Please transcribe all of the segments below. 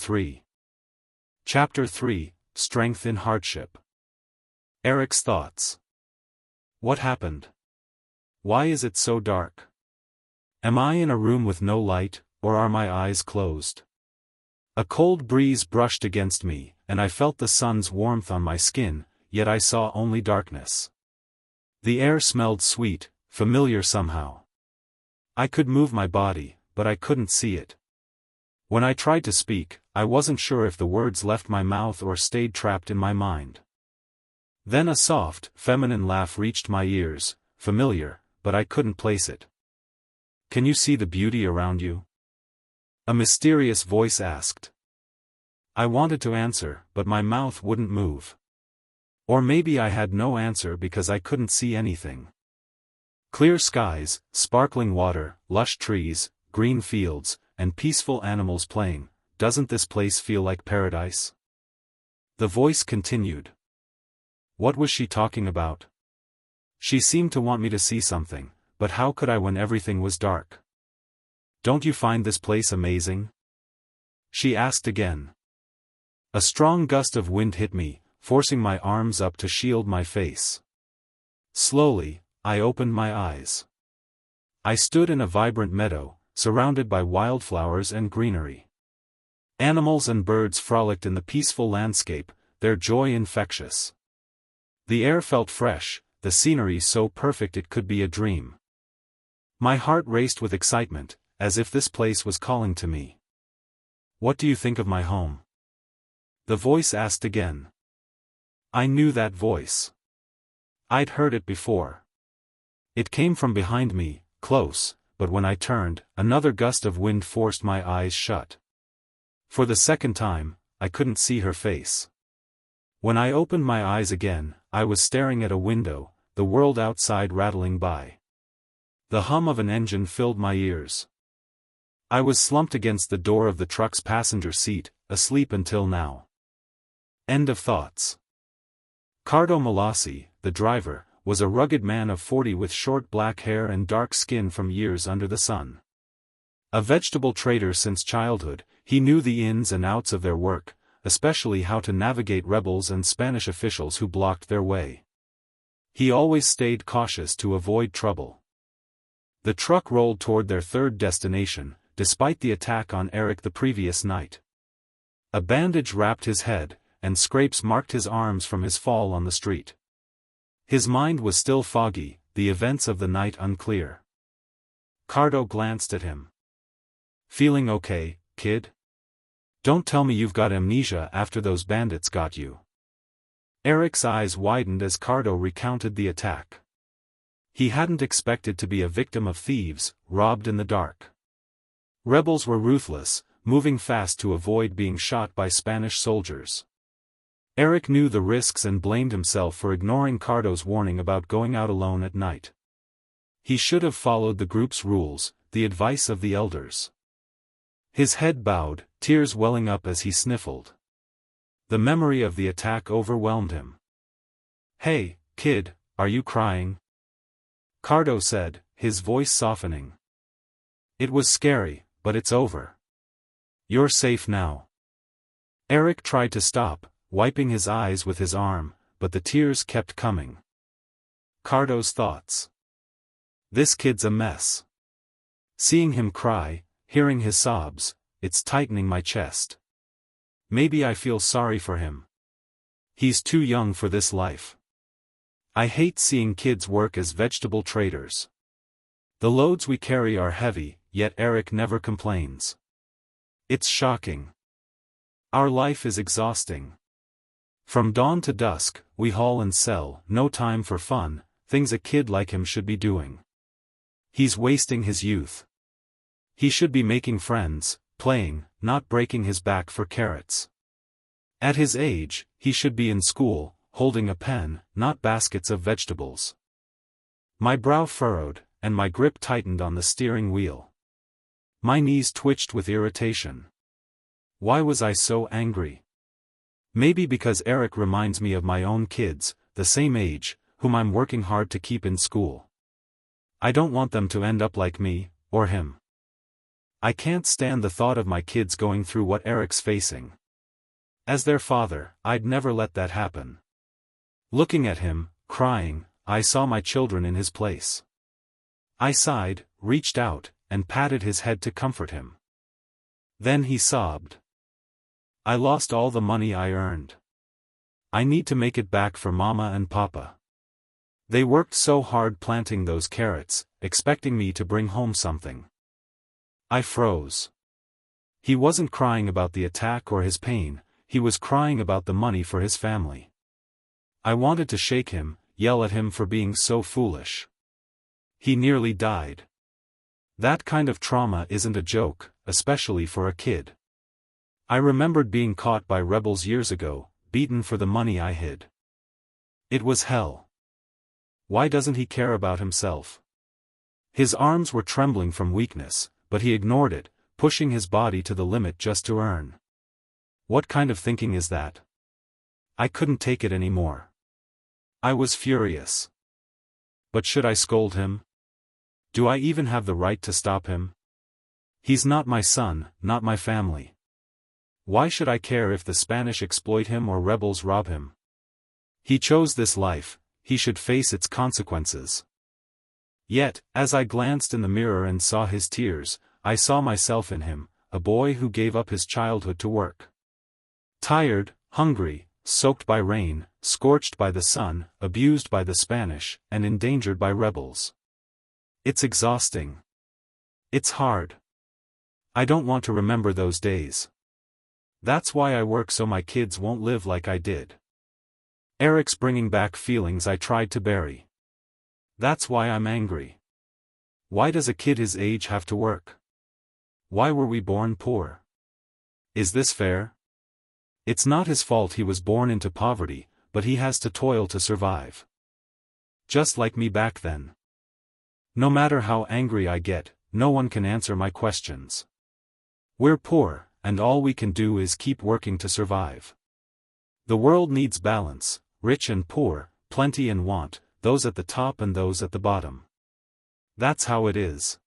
3. Chapter 3, Strength in Hardship. Eric's thoughts. What happened? Why is it so dark? Am I in a room with no light, or are my eyes closed? A cold breeze brushed against me, and I felt the sun's warmth on my skin, yet I saw only darkness. The air smelled sweet, familiar somehow. I could move my body, but I couldn't see it. When I tried to speak, I wasn't sure if the words left my mouth or stayed trapped in my mind. Then a soft, feminine laugh reached my ears, familiar, but I couldn't place it. "Can you see the beauty around you?" a mysterious voice asked. I wanted to answer, but my mouth wouldn't move. Or maybe I had no answer because I couldn't see anything. Clear skies, sparkling water, lush trees, green fields, and peaceful animals playing. Doesn't this place feel like paradise? The voice continued. What was she talking about? She seemed to want me to see something, but how could I when everything was dark? Don't you find this place amazing? She asked again. A strong gust of wind hit me, forcing my arms up to shield my face. Slowly, I opened my eyes. I stood in a vibrant meadow, surrounded by wildflowers and greenery. Animals and birds frolicked in the peaceful landscape, their joy infectious. The air felt fresh, the scenery so perfect it could be a dream. My heart raced with excitement, as if this place was calling to me. What do you think of my home? The voice asked again. I knew that voice. I'd heard it before. It came from behind me, close, but when I turned, another gust of wind forced my eyes shut. For the second time, I couldn't see her face. When I opened my eyes again, I was staring at a window, the world outside rattling by. The hum of an engine filled my ears. I was slumped against the door of the truck's passenger seat, asleep until now. End of thoughts. Cardo Malassi, the driver, was a rugged man of 40 with short black hair and dark skin from years under the sun. A vegetable trader since childhood, he knew the ins and outs of their work, especially how to navigate rebels and Spanish officials who blocked their way. He always stayed cautious to avoid trouble. The truck rolled toward their third destination, despite the attack on Eric the previous night. A bandage wrapped his head, and scrapes marked his arms from his fall on the street. His mind was still foggy, the events of the night unclear. Cardo glanced at him. Feeling okay, kid? Don't tell me you've got amnesia after those bandits got you. Eric's eyes widened as Cardo recounted the attack. He hadn't expected to be a victim of thieves, robbed in the dark. Rebels were ruthless, moving fast to avoid being shot by Spanish soldiers. Eric knew the risks and blamed himself for ignoring Cardo's warning about going out alone at night. He should have followed the group's rules, the advice of the elders. His head bowed, tears welling up as he sniffled. The memory of the attack overwhelmed him. Hey, kid, are you crying? Cardo said, his voice softening. It was scary, but it's over. You're safe now. Eric tried to stop, wiping his eyes with his arm, but the tears kept coming. Cardo's thoughts. This kid's a mess. Seeing him cry, hearing his sobs, it's tightening my chest. Maybe I feel sorry for him. He's too young for this life. I hate seeing kids work as vegetable traders. The loads we carry are heavy, yet Eric never complains. It's shocking. Our life is exhausting. From dawn to dusk, we haul and sell, no time for fun, things a kid like him should be doing. He's wasting his youth. He should be making friends, playing, not breaking his back for carrots. At his age, he should be in school, holding a pen, not baskets of vegetables. My brow furrowed, and my grip tightened on the steering wheel. My knees twitched with irritation. Why was I so angry? Maybe because Eric reminds me of my own kids, the same age, whom I'm working hard to keep in school. I don't want them to end up like me, or him. I can't stand the thought of my kids going through what Eric's facing. As their father, I'd never let that happen. Looking at him, crying, I saw my children in his place. I sighed, reached out, and patted his head to comfort him. Then he sobbed. I lost all the money I earned. I need to make it back for Mama and Papa. They worked so hard planting those carrots, expecting me to bring home something. I froze. He wasn't crying about the attack or his pain, he was crying about the money for his family. I wanted to shake him, yell at him for being so foolish. He nearly died. That kind of trauma isn't a joke, especially for a kid. I remembered being caught by rebels years ago, beaten for the money I hid. It was hell. Why doesn't he care about himself? His arms were trembling from weakness, but he ignored it, pushing his body to the limit just to earn. What kind of thinking is that? I couldn't take it anymore. I was furious. But should I scold him? Do I even have the right to stop him? He's not my son, not my family. Why should I care if the Spanish exploit him or rebels rob him? He chose this life, he should face its consequences. Yet, as I glanced in the mirror and saw his tears, I saw myself in him, a boy who gave up his childhood to work. Tired, hungry, soaked by rain, scorched by the sun, abused by the Spanish, and endangered by rebels. It's exhausting. It's hard. I don't want to remember those days. That's why I work so my kids won't live like I did. Eric's bringing back feelings I tried to bury. That's why I'm angry. Why does a kid his age have to work? Why were we born poor? Is this fair? It's not his fault he was born into poverty, but he has to toil to survive. Just like me back then. No matter how angry I get, no one can answer my questions. We're poor, and all we can do is keep working to survive. The world needs balance, rich and poor, plenty and want, those at the top and those at the bottom. That's how it is.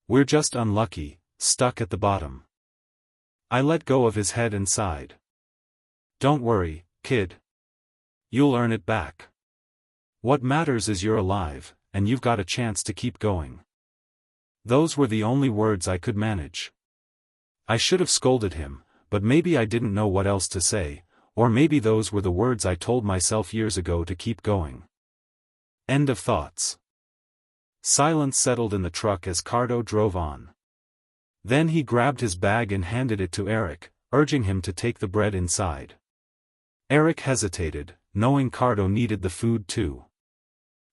We're just unlucky, stuck at the bottom. I let go of his head and sighed. Don't worry, kid. You'll earn it back. What matters is you're alive, and you've got a chance to keep going. Those were the only words I could manage. I should have scolded him, but maybe I didn't know what else to say, or maybe those were the words I told myself years ago to keep going. End of thoughts. Silence settled in the truck as Cardo drove on. Then he grabbed his bag and handed it to Eric, urging him to take the bread inside. Eric hesitated, knowing Cardo needed the food too.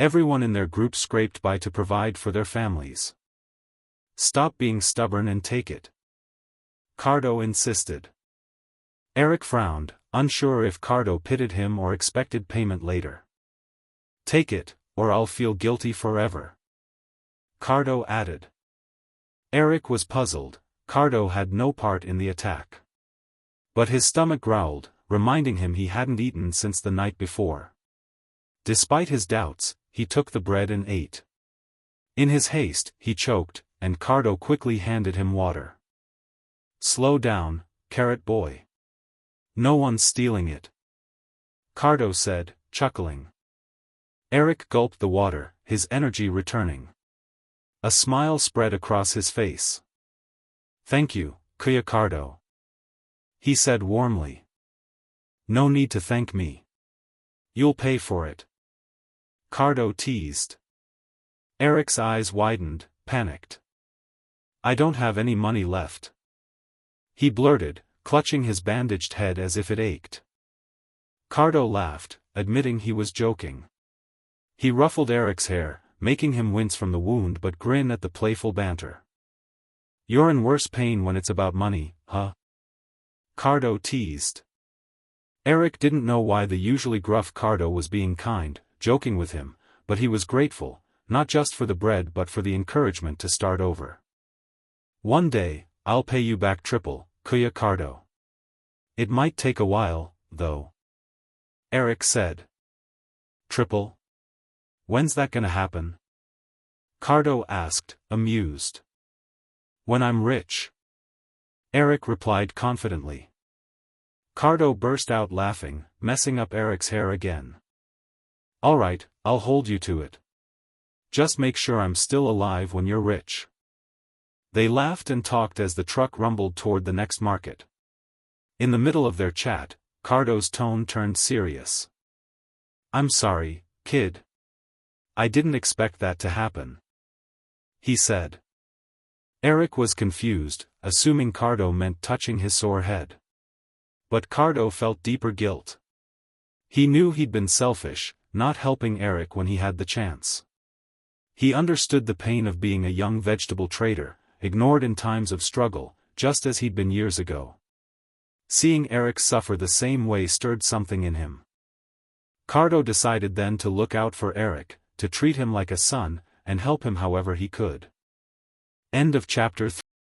Everyone in their group scraped by to provide for their families. Stop being stubborn and take it. Cardo insisted. Eric frowned, unsure if Cardo pitied him or expected payment later. Take it, or I'll feel guilty forever. Cardo added. Eric was puzzled. Cardo had no part in the attack. But his stomach growled, reminding him he hadn't eaten since the night before. Despite his doubts, he took the bread and ate. In his haste, he choked, and Cardo quickly handed him water. Slow down, carrot boy. No one's stealing it. Cardo said, chuckling. Eric gulped the water, his energy returning. A smile spread across his face. Thank you, Kuya Cardo. He said warmly. No need to thank me. You'll pay for it. Cardo teased. Eric's eyes widened, panicked. I don't have any money left. He blurted, clutching his bandaged head as if it ached. Cardo laughed, admitting he was joking. He ruffled Eric's hair, making him wince from the wound but grin at the playful banter. You're in worse pain when it's about money, huh? Cardo teased. Eric didn't know why the usually gruff Cardo was being kind, joking with him, but he was grateful, not just for the bread but for the encouragement to start over. One day, I'll pay you back triple, Kuya Cardo. It might take a while, though. Eric said. Triple? When's that gonna happen? Cardo asked, amused. When I'm rich. Eric replied confidently. Cardo burst out laughing, messing up Eric's hair again. All right, I'll hold you to it. Just make sure I'm still alive when you're rich. They laughed and talked as the truck rumbled toward the next market. In the middle of their chat, Cardo's tone turned serious. I'm sorry, kid. I didn't expect that to happen, he said. Eric was confused, assuming Cardo meant touching his sore head. But Cardo felt deeper guilt. He knew he'd been selfish, not helping Eric when he had the chance. He understood the pain of being a young vegetable trader, ignored in times of struggle, just as he'd been years ago. Seeing Eric suffer the same way stirred something in him. Cardo decided then to look out for Eric, to treat him like a son, and help him however he could. End of chapter 3.